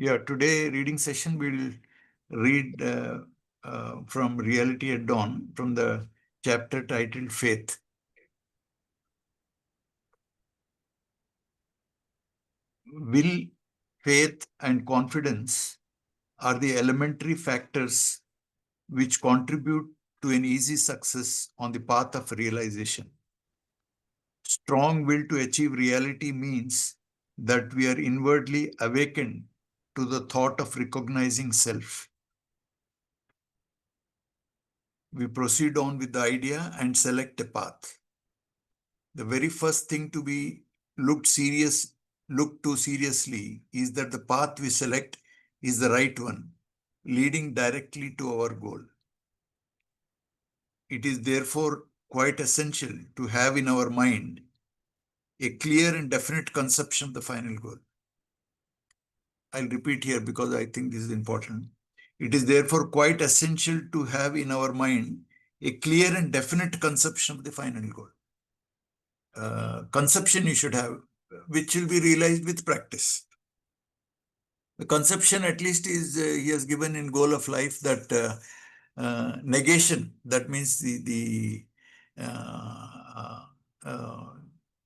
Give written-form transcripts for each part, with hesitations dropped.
Yeah, today reading session we'll read from Reality at Dawn from the chapter titled Faith. Will, faith, and confidence are the elementary factors which contribute to an easy success on the path of realization. Strong will to achieve reality means that we are inwardly awakened to the thought of recognizing self. We proceed on with the idea and select a path. The very first thing to be looked to seriously is that the path we select is the right one, leading directly to our goal. It is therefore quite essential to have in our mind a clear and definite conception of the final goal. I'll repeat here because I think this is important. It is therefore quite essential to have in our mind a clear and definite conception of the final goal. Conception you should have, which will be realized with practice. The conception, at least, is he has given in goal of life that negation. That means the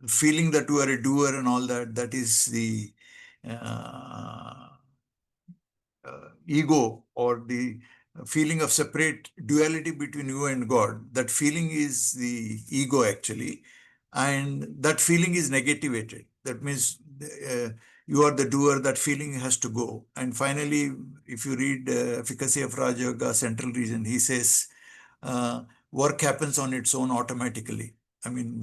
feeling that you are a doer and all that. That is the ego or the feeling of separate duality between you and God. That feeling is the ego actually, and that feeling is negativated. That means you are the doer, that feeling has to go. And finally, if you read Efficacy of Raja Yoga, Central Region, he says work happens on its own automatically. I mean,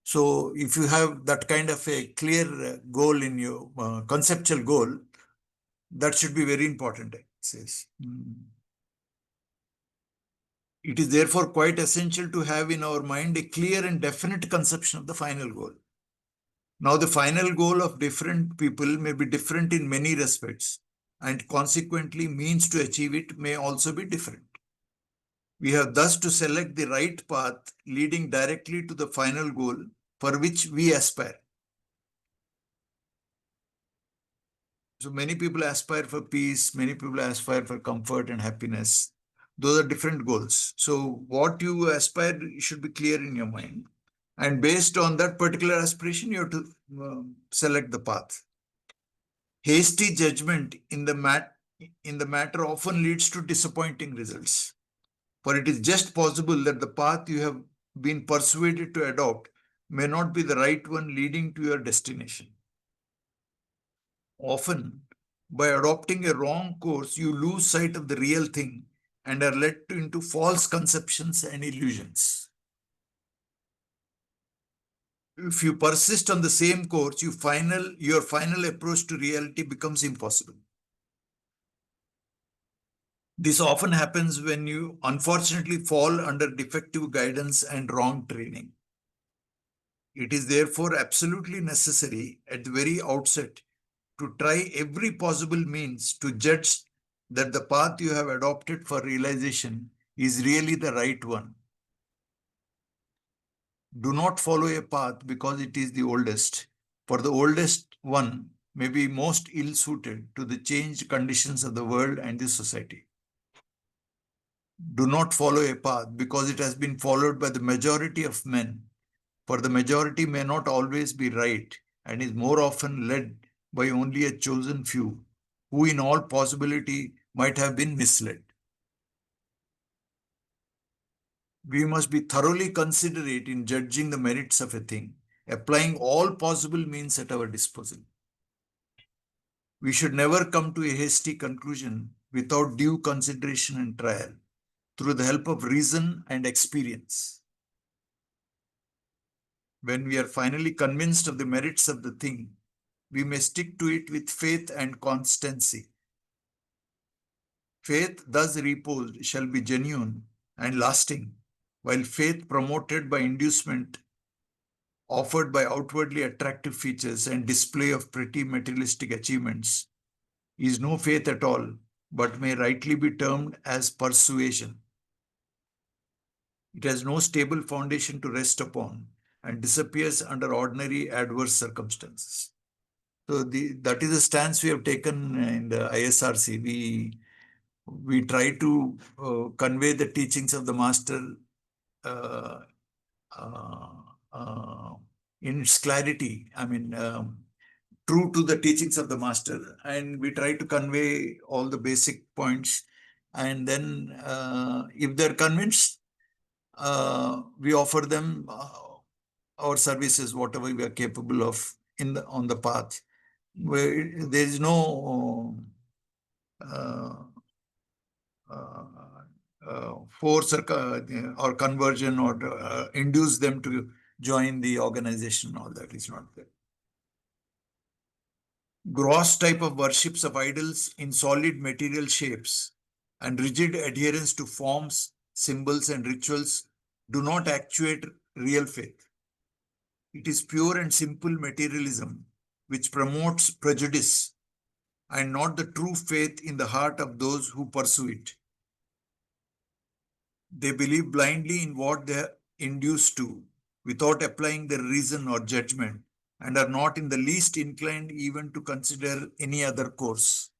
so if you have that kind of a clear goal in your conceptual goal, that should be very important, it says. It is therefore quite essential to have in our mind a clear and definite conception of the final goal. Now, the final goal of different people may be different in many respects, and consequently means to achieve it may also be different. We have thus to select the right path leading directly to the final goal for which we aspire. So many people aspire for peace, many people aspire for comfort and happiness. Those are different goals. So what you aspire should be clear in your mind. And based on that particular aspiration, you have to select the path. Hasty judgment in the matter often leads to disappointing results. For it is just possible that the path you have been persuaded to adopt may not be the right one leading to your destination. Often, by adopting a wrong course, you lose sight of the real thing and are led into false conceptions and illusions. If you persist on the same course, your final approach to reality becomes impossible. This often happens when you unfortunately fall under defective guidance and wrong training. It is therefore absolutely necessary at the very outset to try every possible means to judge that the path you have adopted for realization is really the right one. Do not follow a path because it is the oldest, for the oldest one may be most ill-suited to the changed conditions of the world and the society. Do not follow a path because it has been followed by the majority of men, for the majority may not always be right and is more often led by only a chosen few, who in all possibility might have been misled. We must be thoroughly considerate in judging the merits of a thing, applying all possible means at our disposal. We should never come to a hasty conclusion without due consideration and trial, through the help of reason and experience. When we are finally convinced of the merits of the thing, we may stick to it with faith and constancy. Faith thus reposed shall be genuine and lasting, while faith promoted by inducement, offered by outwardly attractive features and display of pretty materialistic achievements, is no faith at all, but may rightly be termed as persuasion. It has no stable foundation to rest upon and disappears under ordinary adverse circumstances. So that is the stance we have taken in the ISRC. We try to convey the teachings of the master uh, uh, uh, in its clarity. I mean, true to the teachings of the master, and we try to convey all the basic points. And then, if they're convinced, we offer them our services, whatever we are capable of on the path. Where there is no uh, uh, force or conversion or induce them to join the organization. All that is not there. Gross type of worships of idols in solid material shapes and rigid adherence to forms, symbols, and rituals do not actuate real faith. It is pure and simple materialism which promotes prejudice and not the true faith in the heart of those who pursue it. They believe blindly in what they are induced to, without applying their reason or judgment, and are not in the least inclined even to consider any other course.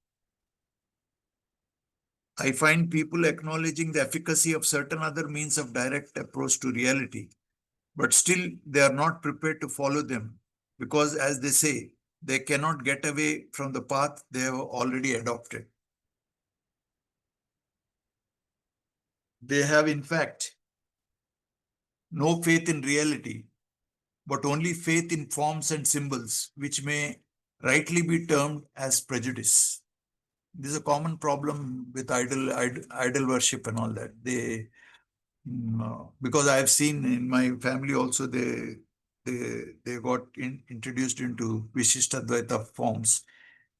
I find people acknowledging the efficacy of certain other means of direct approach to reality, but still they are not prepared to follow them because, as they say, they cannot get away from the path they have already adopted. They have, in fact, no faith in reality, but only faith in forms and symbols, which may rightly be termed as prejudice. This is a common problem with idol worship and all that. Because I have seen in my family also, they got introduced into Vishishtadvaita forms.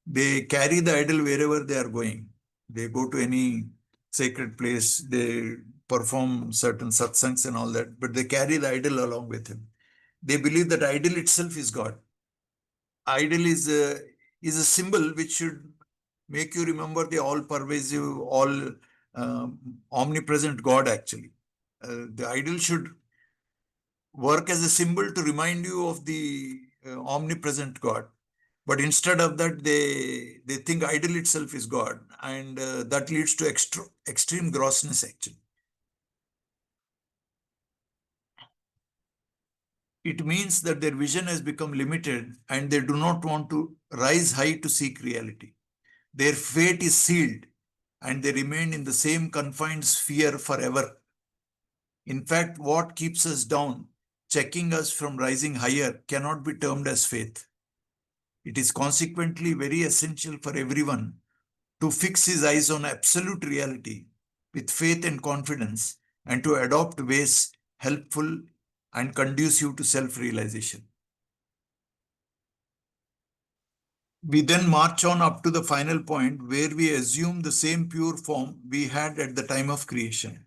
They carry the idol wherever they are going. They go to any sacred place, they perform certain satsangs and all that, but they carry the idol along with him. They believe that idol itself is God. Idol is a symbol which should make you remember the all-pervasive, omnipresent God actually. The idol should work as a symbol to remind you of the omnipresent God. But instead of that, they think idol itself is God, and that leads to extreme grossness actually. It means that their vision has become limited and they do not want to rise high to seek reality. Their fate is sealed and they remain in the same confined sphere forever. In fact, what keeps us down, checking us from rising higher, cannot be termed as faith. It is consequently very essential for everyone to fix his eyes on absolute reality with faith and confidence and to adopt ways helpful and conducive to self-realization. We then march on up to the final point where we assume the same pure form we had at the time of creation.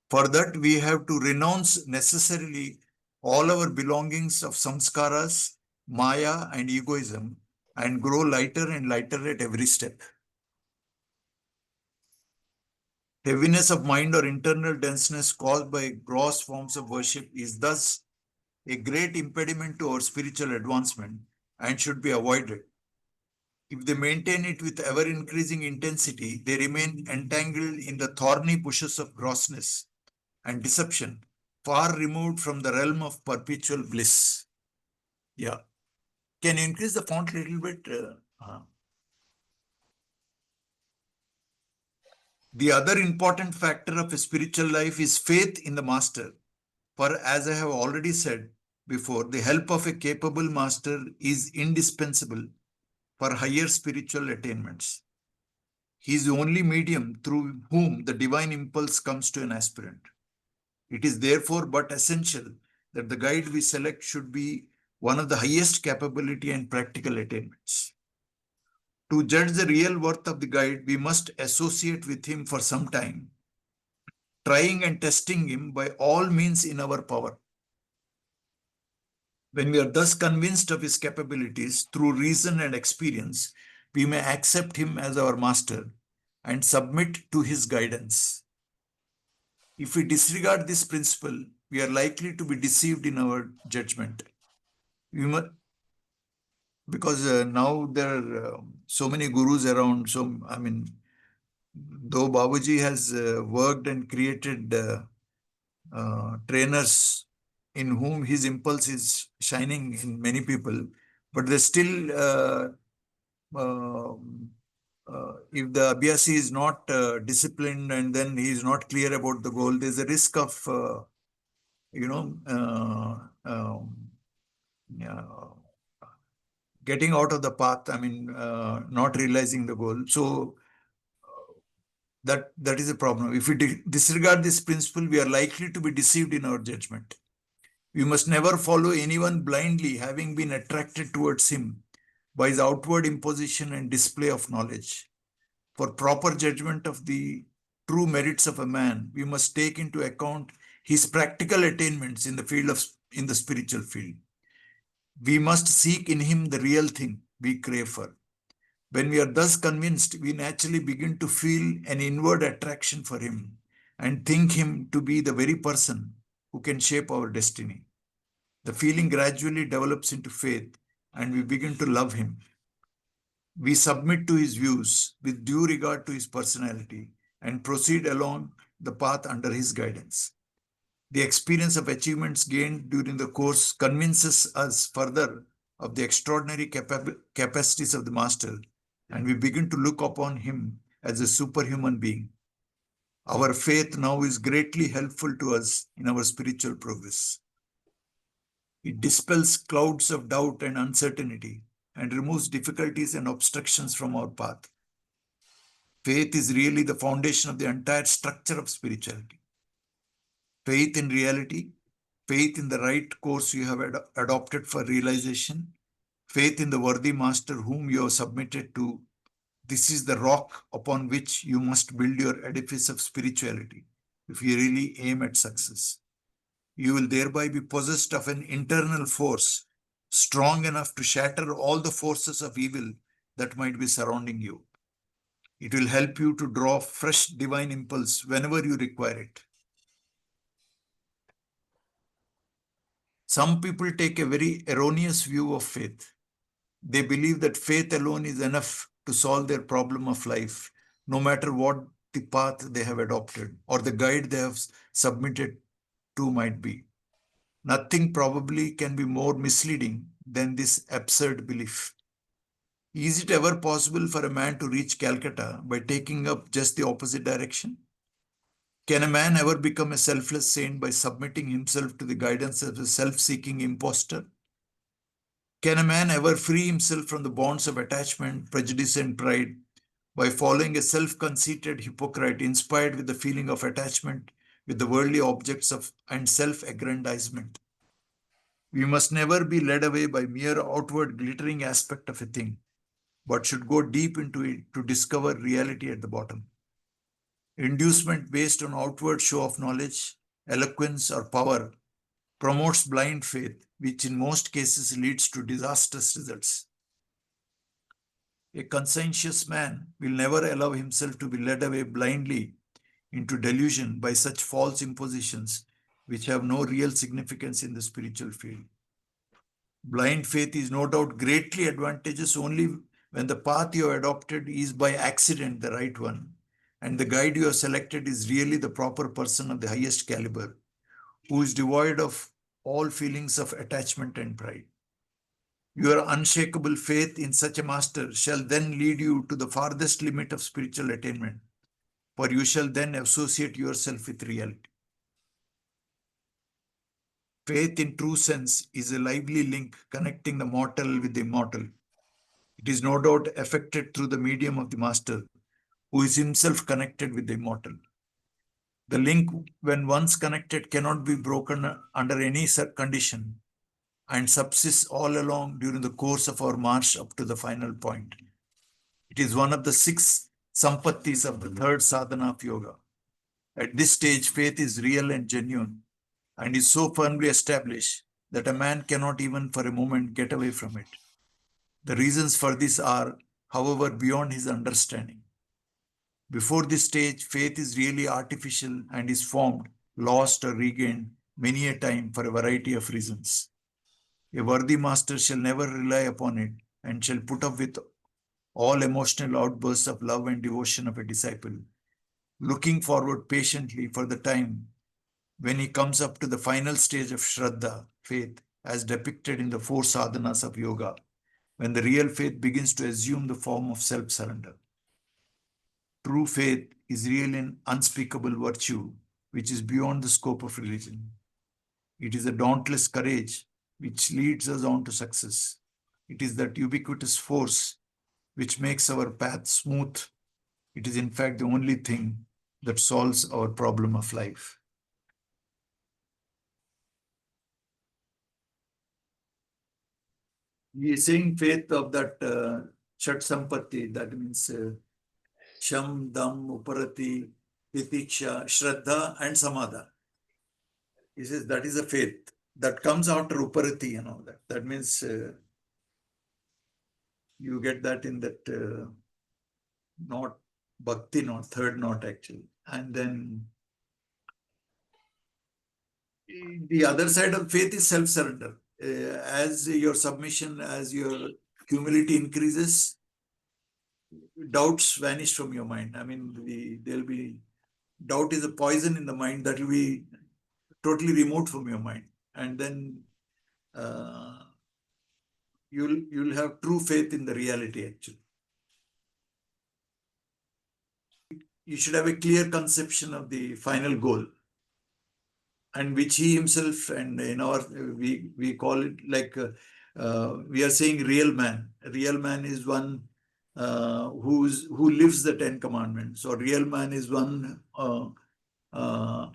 For that, we have to renounce necessarily all our belongings of samskaras, maya, and egoism and grow lighter and lighter at every step. Heaviness of mind or internal denseness caused by gross forms of worship is thus a great impediment to our spiritual advancement and should be avoided. If they maintain it with ever-increasing intensity, they remain entangled in the thorny bushes of grossness and deception, far removed from the realm of perpetual bliss. Yeah. Can you increase the font a little bit? The other important factor of a spiritual life is faith in the master. For as I have already said before, the help of a capable master is indispensable for higher spiritual attainments. He is the only medium through whom the divine impulse comes to an aspirant. It is therefore but essential that the guide we select should be one of the highest capability and practical attainments. To judge the real worth of the guide, we must associate with him for some time, trying and testing him by all means in our power. When we are thus convinced of his capabilities through reason and experience, we may accept him as our master and submit to his guidance. If we disregard this principle, we are likely to be deceived in our judgment. because now there are so many gurus around. So, I mean, though Babuji has worked and created trainers in whom his impulse is shining in many people, but there's still, if the Abhyasi is not disciplined and then he is not clear about the goal, there's a risk of, you know, getting out of the path. I mean, not realizing the goal. So that is a problem. If we disregard this principle, we are likely to be deceived in our judgment. We must never follow anyone blindly, having been attracted towards him by his outward imposition and display of knowledge. For proper judgment of the true merits of a man, we must take into account his practical attainments in the field of in the spiritual field. We must seek in him the real thing we crave for. When we are thus convinced, we naturally begin to feel an inward attraction for him and think him to be the very person who can shape our destiny. The feeling gradually develops into faith and we begin to love him. We submit to his views with due regard to his personality and proceed along the path under his guidance. The experience of achievements gained during the course convinces us further of the extraordinary capacities of the master, and we begin to look upon him as a superhuman being. Our faith now is greatly helpful to us in our spiritual progress. It dispels clouds of doubt and uncertainty and removes difficulties and obstructions from our path. Faith is really the foundation of the entire structure of spirituality. Faith in reality, faith in the right course you have adopted for realization, faith in the worthy master whom you have submitted to. This is the rock upon which you must build your edifice of spirituality if you really aim at success. You will thereby be possessed of an internal force strong enough to shatter all the forces of evil that might be surrounding you. It will help you to draw fresh divine impulse whenever you require it. Some people take a very erroneous view of faith. They believe that faith alone is enough to solve their problem of life, no matter what the path they have adopted or the guide they have submitted to might be. Nothing probably can be more misleading than this absurd belief. Is it ever possible for a man to reach Calcutta by taking up just the opposite direction? Can a man ever become a selfless saint by submitting himself to the guidance of a self-seeking impostor? Can a man ever free himself from the bonds of attachment, prejudice, and pride by following a self-conceited hypocrite inspired with the feeling of attachment with the worldly objects of and self-aggrandizement? We must never be led away by mere outward glittering aspect of a thing, but should go deep into it to discover reality at the bottom. Inducement based on outward show of knowledge, eloquence, or power promotes blind faith, which in most cases leads to disastrous results. A conscientious man will never allow himself to be led away blindly into delusion by such false impositions which have no real significance in the spiritual field. Blind faith is no doubt greatly advantageous only when the path you have adopted is by accident the right one, and the guide you have selected is really the proper person of the highest caliber, who is devoid of all feelings of attachment and pride. Your unshakable faith in such a master shall then lead you to the farthest limit of spiritual attainment, for you shall then associate yourself with reality. Faith in true sense is a lively link connecting the mortal with the immortal. It is no doubt effected through the medium of the master, who is himself connected with the immortal. The link, when once connected, cannot be broken under any condition and subsists all along during the course of our march up to the final point. It is one of the 6 sampattis of the 3rd sadhana of yoga. At this stage, faith is real and genuine and is so firmly established that a man cannot even for a moment get away from it. The reasons for this are, however, beyond his understanding. Before this stage, faith is really artificial and is formed, lost, or regained many a time for a variety of reasons. A worthy master shall never rely upon it and shall put up with all emotional outbursts of love and devotion of a disciple, looking forward patiently for the time when he comes up to the final stage of Shraddha, faith, as depicted in the four sadhanas of yoga, when the real faith begins to assume the form of self-surrender. True faith is real and unspeakable virtue, which is beyond the scope of religion. It is a dauntless courage which leads us on to success. It is that ubiquitous force which makes our path smooth. It is in fact the only thing that solves our problem of life. He is saying faith of that Shat Sampatti, that means Sham, Dam, Uparati, Titiksha, Shraddha, and Samadha. He says that is a faith that comes after Uparati and all that. That means you get that in that knot, Bhakti knot, third knot actually. And then the other side of faith is self-surrender. As your submission, as your humility increases, doubts vanish from your mind. I mean, there'll be doubt is a poison in the mind that will be totally removed from your mind, and then you'll have true faith in the reality. Actually, you should have a clear conception of the final goal, and which he himself, and in our we call it like we are saying real man. Real man is one who lives the 10 commandments, or real man is one uh,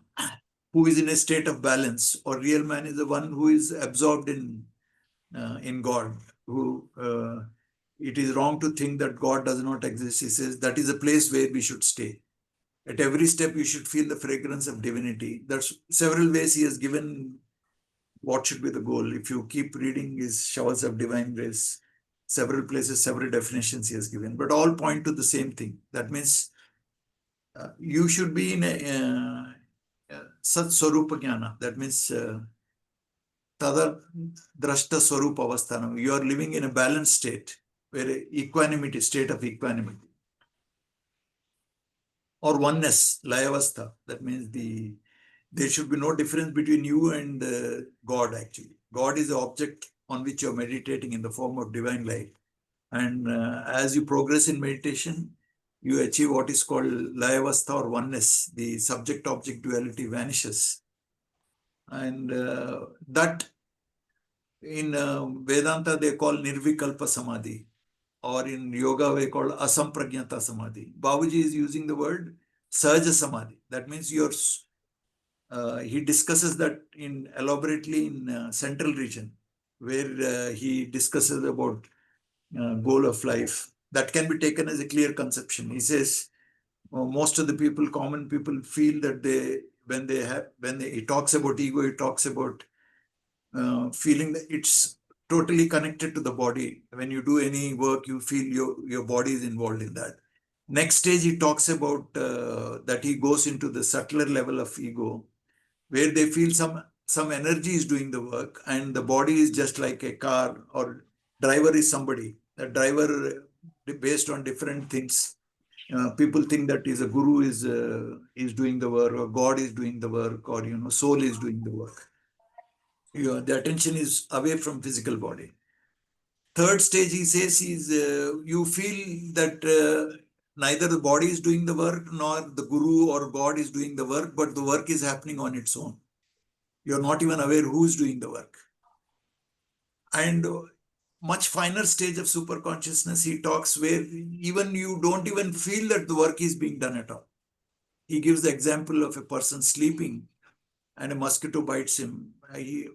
who is in a state of balance, or real man is the one who is absorbed in God. Who it is wrong to think that God does not exist. He says that is a place where we should stay. At every step, you should feel the fragrance of divinity. There's several ways he has given what should be the goal. If you keep reading his showers of divine grace, several places, several definitions he has given, but all point to the same thing. That means you should be in a Sat Swarupa Jnana. That means Tada Drashta Swarupa Avasthanam. You are living in a balanced state, where equanimity, state of equanimity, or oneness, Layavastha. That means there should be no difference between you and God actually. God is the object on which you're meditating in the form of divine light. And as you progress in meditation, you achieve what is called Layavastha or oneness. The subject-object duality vanishes. And that in Vedanta they call Nirvikalpa Samadhi, or in yoga we call Asampragnata Samadhi. Babuji is using the word Sahaja Samadhi. That means he discusses that elaborately in central region, where he discusses about goal of life. That can be taken as a clear conception. He says most of the people, common people, feel that he talks about ego, he talks about feeling that it's totally connected to the body. When you do any work, you feel your body is involved in that. Next stage, he talks about that he goes into the subtler level of ego, where they feel some energy is doing the work, and the body is just like a car, or driver is somebody. The driver, based on different things, people think that is a guru is doing the work, or God is doing the work, or soul is doing the work. The attention is away from physical body. Third stage, he says, is you feel that neither the body is doing the work, nor the guru or God is doing the work, but the work is happening on its own. You're not even aware who's doing the work. And much finer stage of super consciousness, he talks, where even you don't even feel that the work is being done at all. He gives the example of a person sleeping and a mosquito bites him.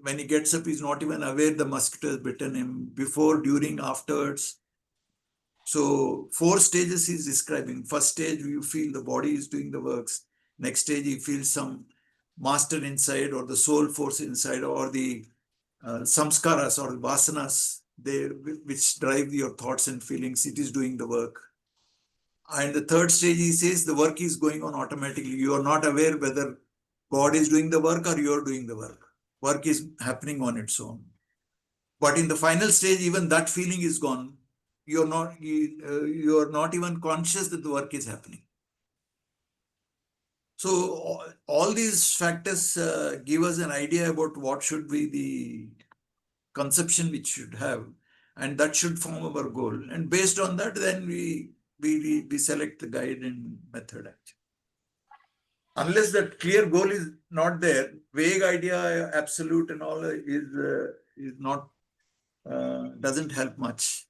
When he gets up, he's not even aware the mosquito has bitten him, before, during, afterwards. So 4 stages he's describing. First stage, you feel the body is doing the works. Next stage, he feels some master inside, or the soul force inside, or the samskaras or vasanas, which drive your thoughts and feelings. It is doing the work. And the third stage, he says, the work is going on automatically. You are not aware whether God is doing the work or you are doing the work. Work is happening on its own. But in the final stage, even that feeling is gone. you're not even conscious that the work is happening. So all these factors give us an idea about what should be the conception which should have, and that should form our goal. And based on that, then we select the guide and method. Actually, unless that clear goal is not there, vague idea, absolute, and all is not doesn't help much.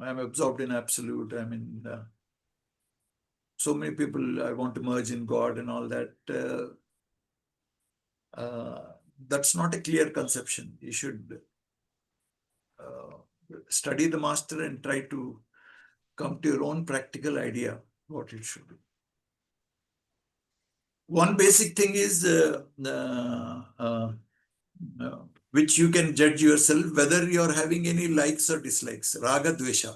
I'm absorbed in absolute. I mean, so many people, I want to merge in God and all that. That's not a clear conception. You should study the master and try to come to your own practical idea what it should be. One basic thing is which you can judge yourself whether you're having any likes or dislikes. Raga Dvesha.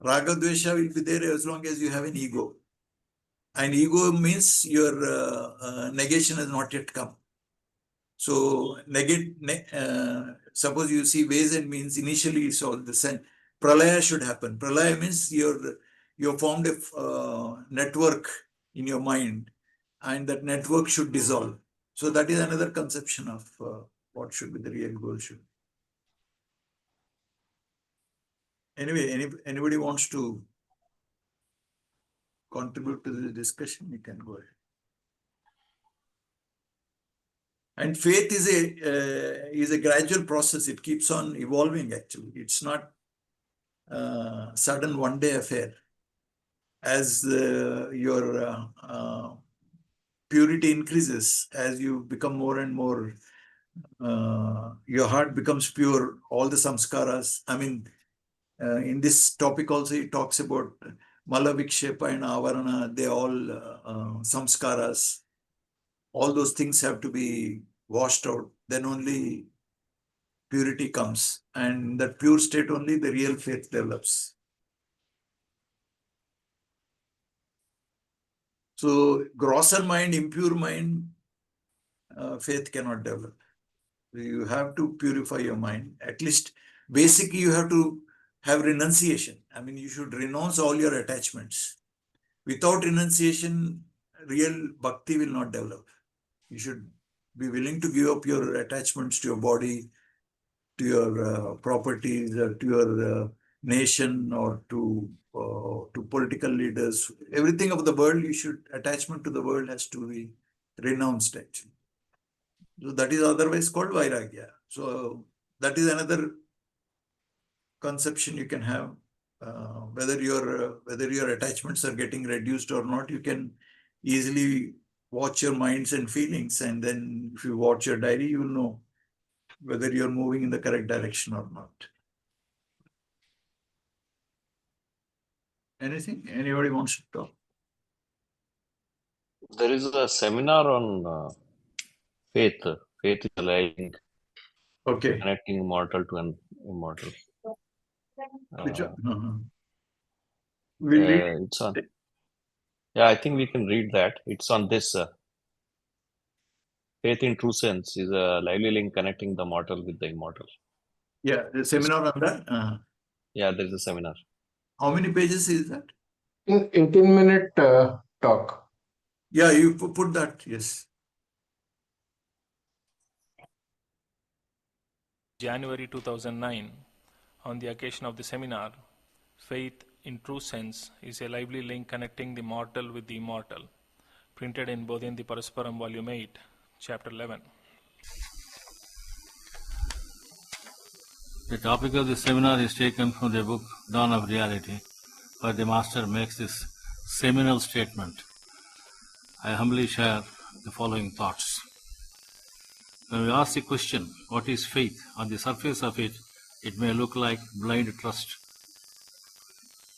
Raga Dvesha will be there as long as you have an ego. And ego means your negation has not yet come. So suppose you see ways and means, initially it's all the same. Pralaya should happen. Pralaya means you're formed a network in your mind, and that network should dissolve. So that is another conception of what should be the real goal should. Anyway, anybody wants to contribute to the discussion, you can go ahead. And faith is a gradual process. It keeps on evolving, actually. It's not sudden one-day affair. As your purity increases, as you become more and more, your heart becomes pure, all the samskaras. I mean, in this topic also, it talks about Mala Vikshepa and Avarana, they all samskaras. All those things have to be washed out. Then only purity comes. And in that pure state only the real faith develops. So grosser mind, impure mind, faith cannot develop. You have to purify your mind. At least basically you have to have renunciation. I mean, you should renounce all your attachments. Without renunciation, real bhakti will not develop. You should be willing to give up your attachments to your body, to your properties, to your nation, or to political leaders. Everything of the world, attachment to the world has to be renounced, actually. So that is otherwise called vairagya. So that is another conception you can have. Whether your attachments are getting reduced or not, you can easily watch your minds and feelings, and then if you watch your diary, you will know whether you're moving in the correct direction or not. Anything? Anybody wants to talk? There is a seminar on faith. Faith is a link. Okay. Connecting immortal to an immortal. Which one? We'll read. It's on. Yeah, I think we can read that. It's on this. Faith in true sense is a lively link connecting the mortal with the immortal. Yeah, the seminar on that. Yeah, there is a seminar. How many pages is that? 18-minute talk. Yeah, you put that, yes. January 2009, on the occasion of the seminar, Faith in True Sense is a lively link connecting the mortal with the immortal, printed in Bodhayanti Parasparam Volume 8, Chapter 11. The topic of the seminar is taken from the book Dawn of Reality, where the Master makes this seminal statement. I humbly share the following thoughts. When we ask the question, what is faith? On the surface of it, it may look like blind trust.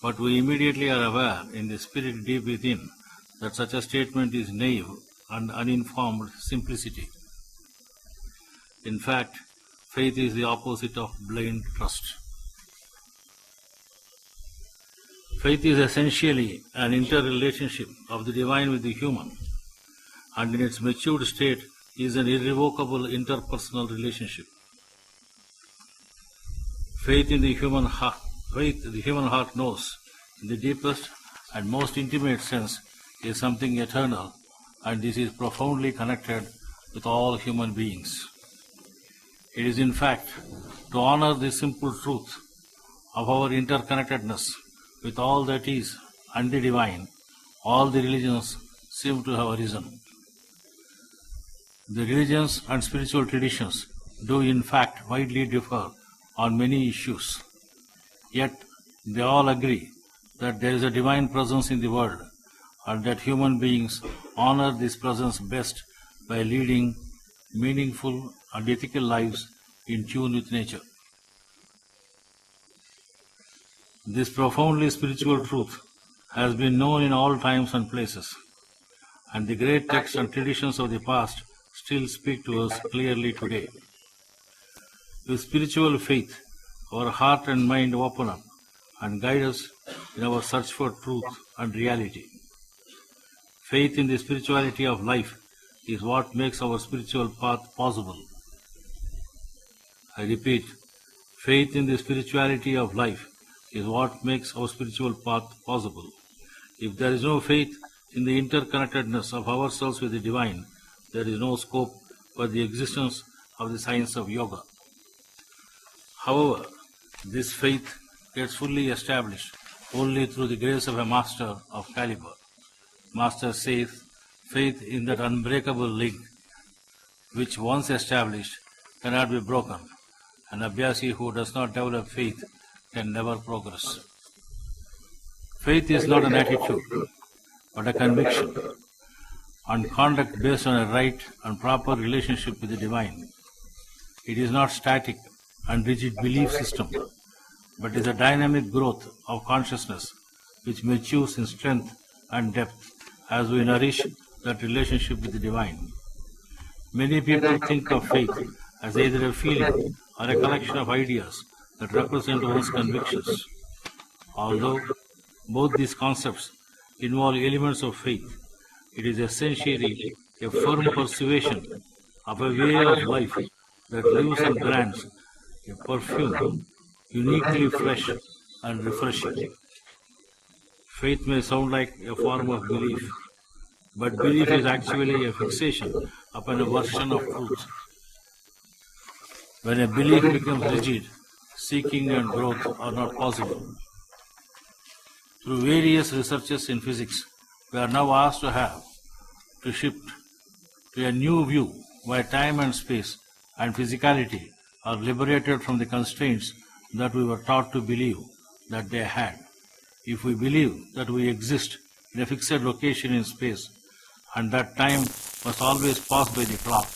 But we immediately are aware in the spirit deep within that such a statement is naive and uninformed simplicity. In fact, faith is the opposite of blind trust. Faith is essentially an interrelationship of the divine with the human, and in its matured state is an irrevocable interpersonal relationship. Faith in the human heart knows, in the deepest and most intimate sense, is something eternal, and this is profoundly connected with all human beings. It is in fact to honor the simple truth of our interconnectedness with all that is and the divine, all the religions seem to have arisen. The religions and spiritual traditions do in fact widely differ on many issues, yet they all agree that there is a divine presence in the world and that human beings honor this presence best by leading meaningful and ethical lives in tune with nature. This profoundly spiritual truth has been known in all times and places, and the great texts and traditions of the past still speak to us clearly today. With spiritual faith, our heart and mind open up and guide us in our search for truth and reality. Faith in the spirituality of life is what makes our spiritual path possible. I repeat, faith in the spirituality of life is what makes our spiritual path possible. If there is no faith in the interconnectedness of ourselves with the divine, there is no scope for the existence of the science of yoga. However, this faith gets fully established only through the grace of a master of caliber. Master says, faith in that unbreakable link, which once established cannot be broken. An abhyasi who does not develop faith can never progress. Faith is not an attitude, but a conviction and conduct based on a right and proper relationship with the divine. It is not static and rigid belief system, but is a dynamic growth of consciousness which matures in strength and depth as we nourish that relationship with the divine. Many people think of faith as either a feeling or a collection of ideas that represent one's convictions. Although both these concepts involve elements of faith, it is essentially a firm persuasion of a way of life that lives and grants a perfume uniquely fresh and refreshing. Faith may sound like a form of belief, but belief is actually a fixation upon a version of truth. When a belief becomes rigid, seeking and growth are not possible. Through various researches in physics, we are now asked to shift to a new view where time and space and physicality are liberated from the constraints that we were taught to believe that they had. If we believe that we exist in a fixed location in space and that time must always pass by the clock,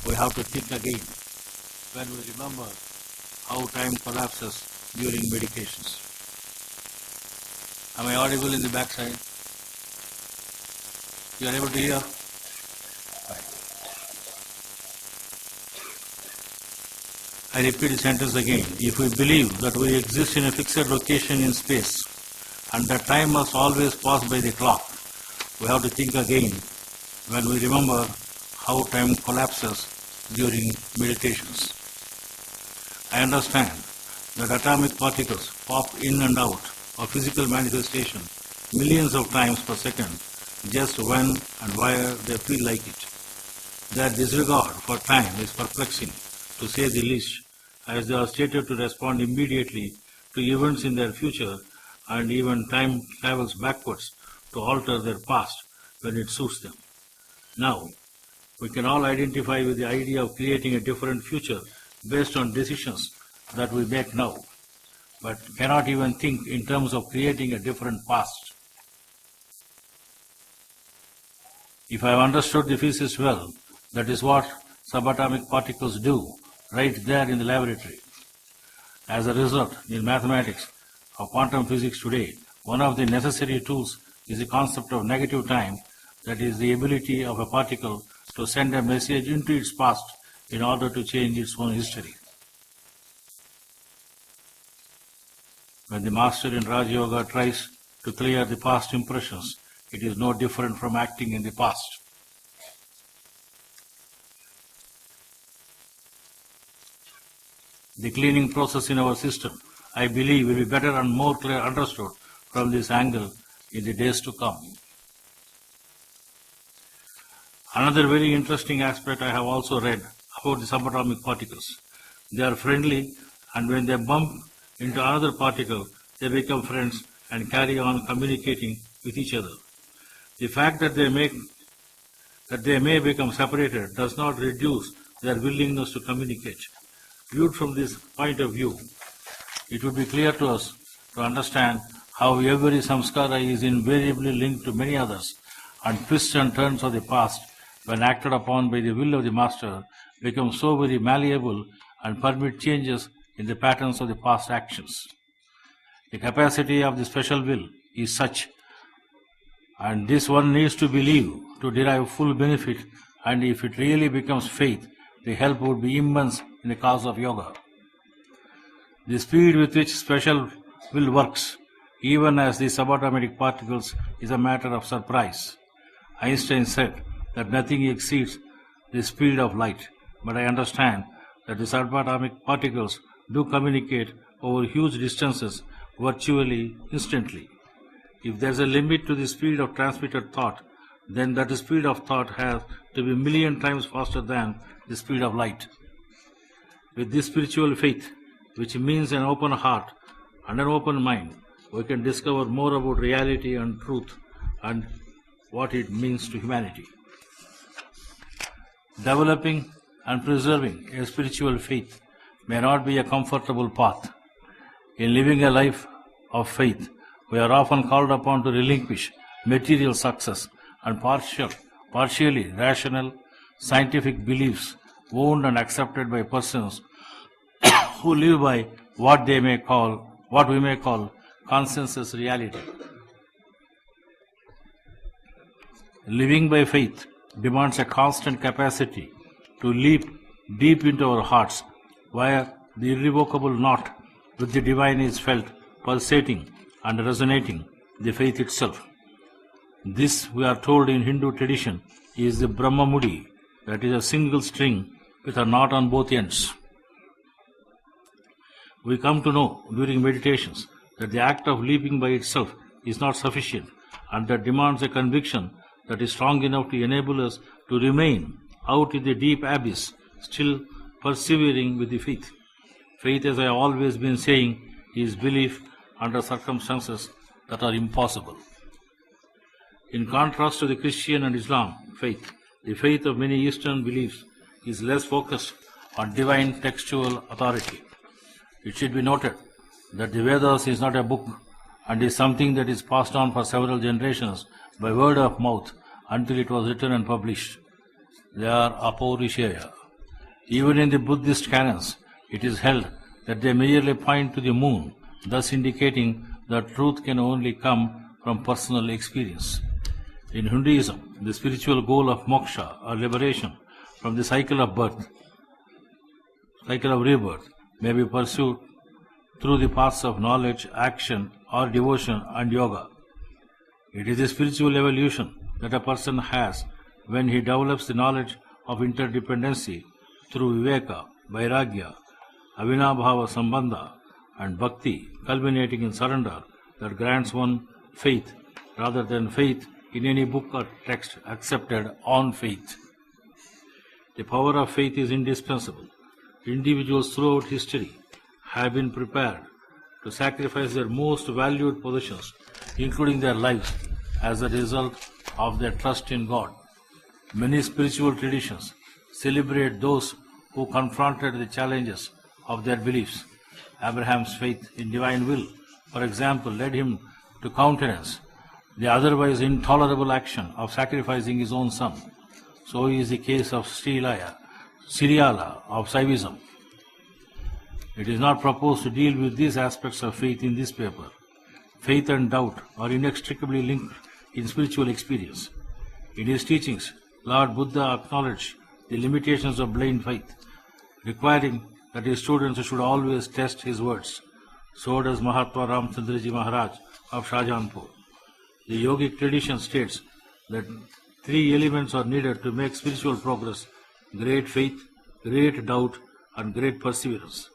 we have to think again when we remember how time collapses during meditations. Am I audible in the backside? You are able to hear? I repeat the sentence again. If we believe that we exist in a fixed location in space and that time must always pass by the clock, we have to think again when we remember how time collapses during meditations. I understand that atomic particles pop in and out of physical manifestation millions of times per second just when and where they feel like it. Their disregard for time is perplexing, to say the least, as they are stated to respond immediately to events in their future, and even time travels backwards to alter their past when it suits them. Now, we can all identify with the idea of creating a different future based on decisions that we make now, but cannot even think in terms of creating a different past. If I have understood the physics well, that is what subatomic particles do right there in the laboratory. As a result, in mathematics or quantum physics today, one of the necessary tools is the concept of negative time, that is the ability of a particle to send a message into its past in order to change its own history. When the master in Raj Yoga tries to clear the past impressions, it is no different from acting in the past. The cleaning process in our system, I believe, will be better and more clear understood from this angle in the days to come. Another very interesting aspect I have also read about the subatomic particles. They are friendly, and when they bump into another particle, they become friends and carry on communicating with each other. The fact that they may become separated does not reduce their willingness to communicate. Viewed from this point of view, it would be clear to us to understand how every samskara is invariably linked to many others, and twists and turns of the past, when acted upon by the will of the Master, become so very malleable and permit changes in the patterns of the past actions. The capacity of the special will is such, and this one needs to believe to derive full benefit, and if it really becomes faith, the help would be immense in the cause of yoga. The speed with which special will works, even as the subatomic particles, is a matter of surprise. Einstein said that nothing exceeds the speed of light, but I understand that the subatomic particles do communicate over huge distances virtually instantly. If there is a limit to the speed of transmitted thought, then that speed of thought has to be a million times faster than the speed of light. With this spiritual faith, which means an open heart and an open mind, we can discover more about reality and truth and what it means to humanity. Developing and preserving a spiritual faith may not be a comfortable path. In living a life of faith, we are often called upon to relinquish material success and partially rational, scientific beliefs owned and accepted by persons who live by what we may call consensus reality. Living by faith demands a constant capacity to leap deep into our hearts, where the irrevocable knot with the divine is felt, pulsating and resonating the faith itself. This, we are told in Hindu tradition, is the Brahma Mudi, that is a single string with a knot on both ends. We come to know during meditations that the act of leaping by itself is not sufficient, and that demands a conviction that is strong enough to enable us to remain out in the deep abyss, still persevering with the faith. Faith, as I have always been saying, is belief under circumstances that are impossible. In contrast to the Christian and Islam faith, the faith of many Eastern beliefs is less focused on divine textual authority. It should be noted that the Vedas is not a book and is something that is passed on for several generations by word of mouth until it was written and published. They are apaurishaya. Even in the Buddhist canons, it is held that they merely point to the moon, thus indicating that truth can only come from personal experience. In Hinduism, the spiritual goal of moksha, or liberation from the cycle of rebirth, may be pursued through the paths of knowledge, action, or devotion and yoga. It is the spiritual evolution that a person has when he develops the knowledge of interdependency through viveka, vairagya, avinabhava sambandha, and bhakti, culminating in surrender, that grants one faith rather than faith in any book or text accepted on faith. The power of faith is indispensable. Individuals throughout history have been prepared to sacrifice their most valued possessions, including their lives, as a result of their trust in God. Many spiritual traditions celebrate those who confronted the challenges of their beliefs. Abraham's faith in divine will, for example, led him to countenance the otherwise intolerable action of sacrificing his own son. So is the case of Sriyala of Saivism. It is not proposed to deal with these aspects of faith in this paper. Faith and doubt are inextricably linked in spiritual experience. In his teachings, Lord Buddha acknowledged the limitations of blind faith, requiring that his students should always test his words. So does Mahatma Ramchandraji Maharaj of Shahajahanpur. The yogic tradition states that 3 elements are needed to make spiritual progress: great faith, great doubt, and great perseverance.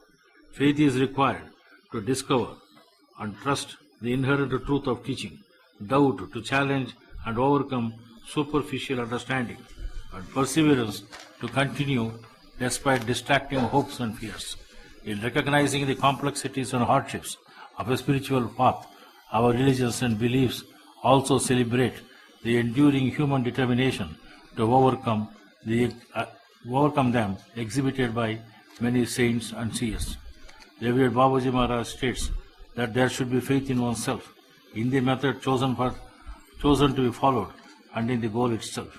Faith is required to discover and trust the inherent truth of teaching, doubt to challenge and overcome superficial understanding, and perseverance to continue despite distracting hopes and fears. In recognizing the complexities and hardships of a spiritual path, our religions and beliefs also celebrate the enduring human determination to overcome them exhibited by many saints and seers. Revered Babuji Maharaj states that there should be faith in oneself, in the method chosen to be followed, and in the goal itself.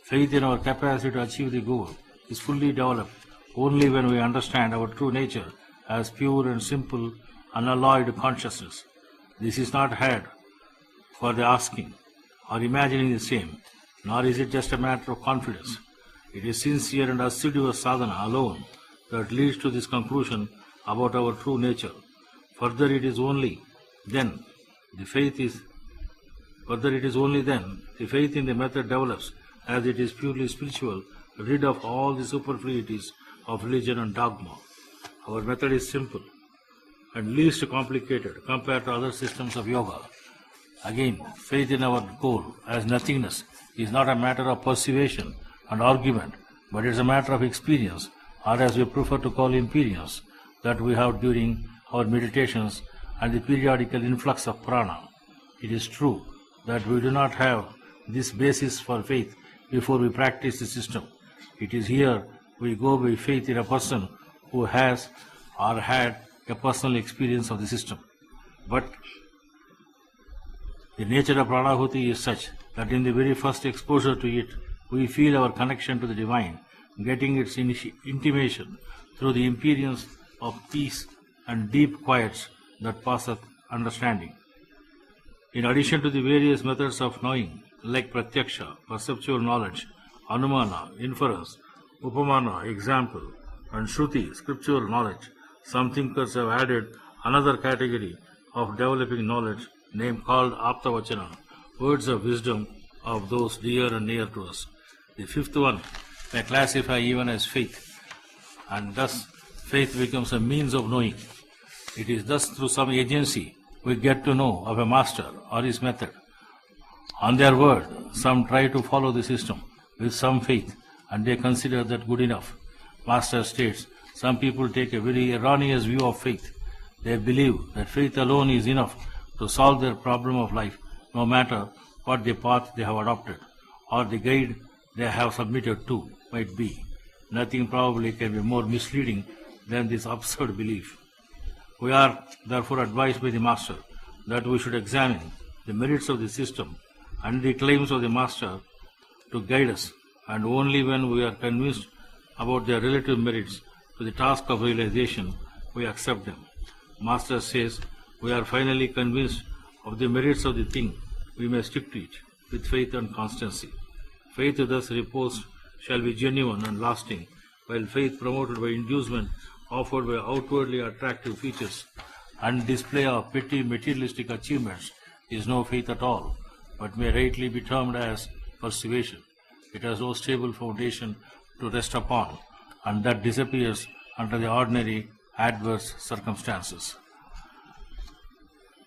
Faith in our capacity to achieve the goal is fully developed only when we understand our true nature as pure and simple, unalloyed consciousness. This is not had for the asking or imagining the same, nor is it just a matter of confidence. It is sincere and assiduous sadhana alone that leads to this conclusion about our true nature. Further, it is only then the faith in the method develops, as it is purely spiritual, rid of all the superfluities of religion and dogma. Our method is simple and least complicated compared to other systems of yoga. Again, faith in our goal as nothingness is not a matter of persuasion and argument, but it is a matter of experience, or as we prefer to call imperience, that we have during our meditations and the periodical influx of prana. It is true that we do not have this basis for faith before we practice the system. It is here we go by faith in a person who has or had a personal experience of the system. But the nature of pranahuti is such that in the very first exposure to it, we feel our connection to the divine, getting its intimation through the imperience of peace and deep quiets that passeth understanding. In addition to the various methods of knowing, like pratyaksha, perceptual knowledge, anumana, inference, upamana, example, and shruti, scriptural knowledge, some thinkers have added another category of developing knowledge called aptavachana, words of wisdom of those dear and near to us. The fifth one may classify even as faith, and thus faith becomes a means of knowing. It is thus through some agency we get to know of a master or his method. On their word, some try to follow the system with some faith, and they consider that good enough. Master states, some people take a very erroneous view of faith. They believe that faith alone is enough to solve their problem of life, no matter what the path they have adopted or the guide they have submitted to might be. Nothing probably can be more misleading than this absurd belief. We are therefore advised by the Master that we should examine the merits of the system and the claims of the Master to guide us, and only when we are convinced about their relative merits to the task of realization, we accept them. Master says, we are finally convinced of the merits of the thing, we may stick to it with faith and constancy. Faith thus reposed shall be genuine and lasting, while faith promoted by inducement offered by outwardly attractive features and display of petty materialistic achievements is no faith at all, but may rightly be termed as persuasion. It has no stable foundation to rest upon, and that disappears under the ordinary adverse circumstances.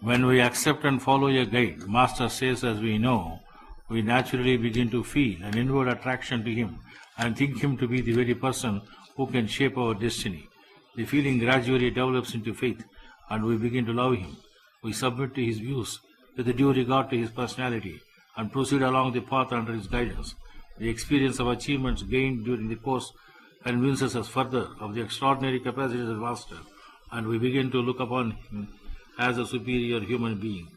When we accept and follow a guide, Master says, as we know, we naturally begin to feel an inward attraction to him and think him to be the very person who can shape our destiny. The feeling gradually develops into faith, and we begin to love him. We submit to his views with a due regard to his personality and proceed along the path under his guidance. The experience of achievements gained during the course convinces us further of the extraordinary capacities of the Master, and we begin to look upon him as a superior human being.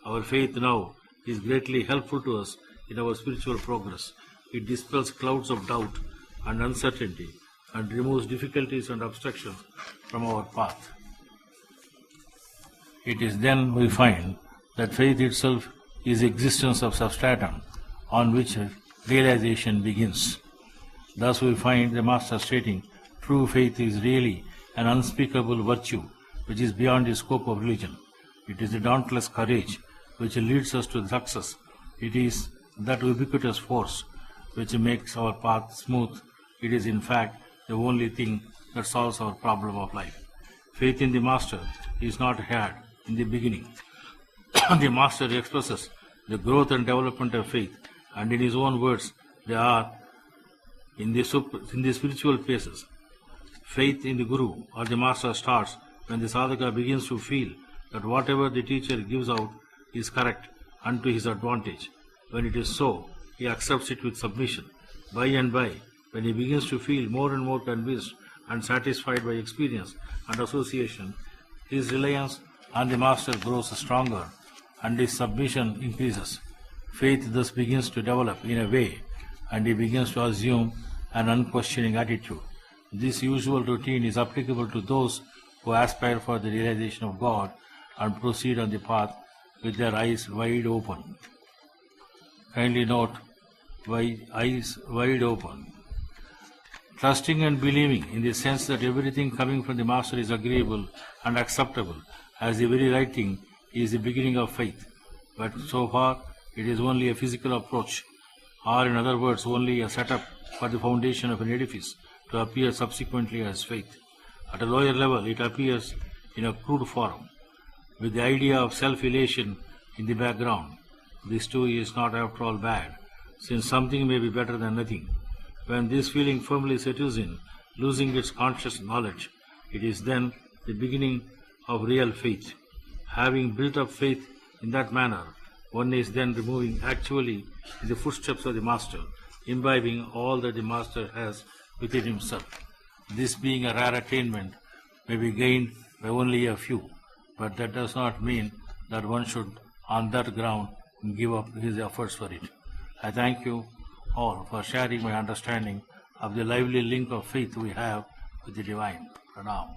Our faith now is greatly helpful to us in our spiritual progress. It dispels clouds of doubt and uncertainty and removes difficulties and obstructions from our path. It is then we find that faith itself is the existence of substratum on which realization begins. Thus we find the Master stating, true faith is really an unspeakable virtue which is beyond the scope of religion. It is the dauntless courage which leads us to success. It is that ubiquitous force which makes our path smooth. It is in fact the only thing that solves our problem of life. Faith in the Master is not had in the beginning. The Master expresses the growth and development of faith, and in his own words, they are in the spiritual phases. Faith in the Guru or the Master starts when the sadhaka begins to feel that whatever the teacher gives out is correct and to his advantage. When it is so, he accepts it with submission. By and by, when he begins to feel more and more convinced and satisfied by experience and association, his reliance on the Master grows stronger and his submission increases. Faith thus begins to develop in a way, and he begins to assume an unquestioning attitude. This usual routine is applicable to those who aspire for the realization of God and proceed on the path with their eyes wide open. Kindly note, eyes wide open. Trusting and believing in the sense that everything coming from the Master is agreeable and acceptable as the very right thing is the beginning of faith. But so far, it is only a physical approach, or in other words, only a setup for the foundation of an edifice to appear subsequently as faith. At a lower level, it appears in a crude form, with the idea of self-elation in the background. This too is not after all bad, since something may be better than nothing. When this feeling firmly settles in, losing its conscious knowledge, it is then the beginning of real faith. Having built up faith in that manner, one is then moving actually in the footsteps of the Master, imbibing all that the Master has within himself. This being a rare attainment may be gained by only a few, but that does not mean that one should, on that ground, give up his efforts for it. I thank you all for sharing my understanding of the lively link of faith we have with the Divine. Pranam.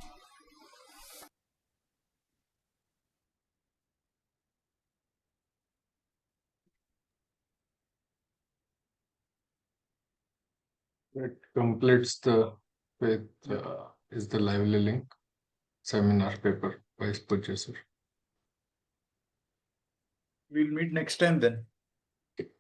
That completes the faith is the lively link seminar paper by Pujya sir. We'll meet next time then. Thank you.